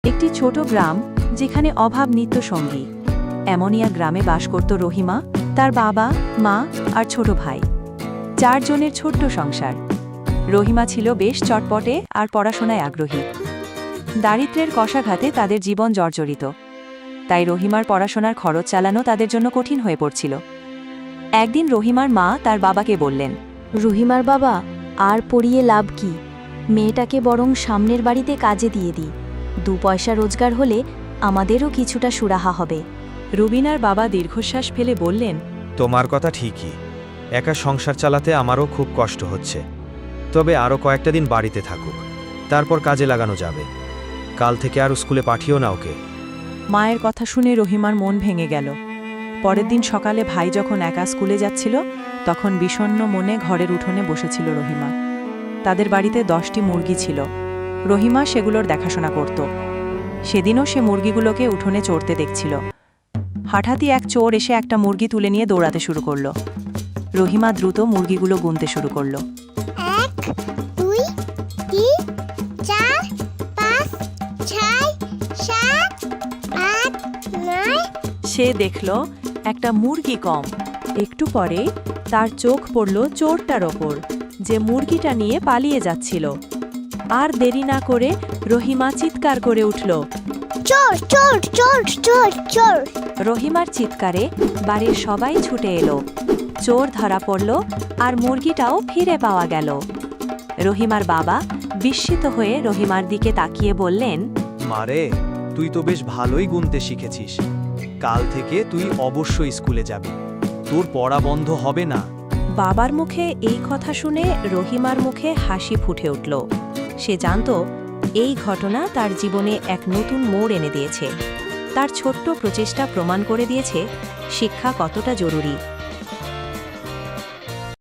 একটি ছোট গ্রাম যেখানে অভাব নিত্যসঙ্গী। এমনিয়া গ্রামে বাস করত রহিমা, তার বাবা, মা আর ছোট ভাই। 4 জনের ছোট্ট সংসার। রহিমা ছিল বেশ চটপটে আর পড়াশোনায় আগ্রহী। দারিদ্র্যের কষাঘাতে তাদের জীবন জর্জরিত, তাই রহিমার পড়াশোনার খরচ চালানো তাদের জন্য কঠিন হয়ে পড়ছিল। একদিন রহিমার মা তার বাবাকে বললেন, রহিমার বাবা, আর পড়িয়ে লাভ কি? মেয়েটাকে বরং সামনের বাড়িতে কাজে দিয়ে দিই। 2 পয়সা রোজগার হলে আমাদেরও কিছুটা সুরাহা হবে। রুবিনার বাবা দীর্ঘশ্বাস ফেলে বললেন, তোমার কথা ঠিকই, একা সংসার চালাতে আমারও খুব কষ্ট হচ্ছে। তবে আরও কয়েকটা দিন বাড়িতে থাকুক, তারপর কাজে লাগানো যাবে। কাল থেকে আর স্কুলে পাঠিও না ওকে। মায়ের কথা শুনে রহিমার মন ভেঙে গেল। পরের দিন সকালে ভাই যখন একা স্কুলে যাচ্ছিল, তখন বিষণ্ণ মনে ঘরের উঠোনে বসেছিল রহিমা। তাদের বাড়িতে 10টি মুরগি ছিল। রহিমা সেগুলোর দেখাশোনা করত। সেদিনও সে মুরগিগুলোকে উঠোনে চড়তে দেখছিল। হঠাৎই এক চোর এসে একটা মুরগি তুলে নিয়ে দৌড়াতে শুরু করল। রহিমা দ্রুত মুরগিগুলো গুনতে শুরু করল। 1 2 3 4 5 6 7 8 9। সে দেখল একটা মুরগি কম। একটু পরে তার চোখ পড়ল চোরটার ওপর, যে মুরগিটা নিয়ে পালিয়ে যাচ্ছিল। আর দেরি না করে রহিমা চিৎকার করে উঠল। চোর চোর চোর চোর চোর! রহিমার চিৎকারে বাড়ির সবাই ছুটে এলো। চোর ধরা পড়ল আর মুরগিটাও ফিরে পাওয়া গেল। রহিমার বাবা বিস্মিত হয়ে রহিমার দিকে তাকিয়ে বললেন, মারে, তুই তো বেশ ভালোই গুনতে শিখেছিস। কাল থেকে তুই অবশ্যই স্কুলে যাবি, তোর পড়া বন্ধ হবে না। বাবার মুখে এই কথা শুনে রহিমার মুখে হাসি ফুটে উঠল। সে জানত এই ঘটনা তার জীবনে এক নতুন মোড় এনে দিয়েছে। তার ছোট্ট প্রচেষ্টা প্রমাণ করে দিয়েছে শিক্ষা কতটা জরুরি।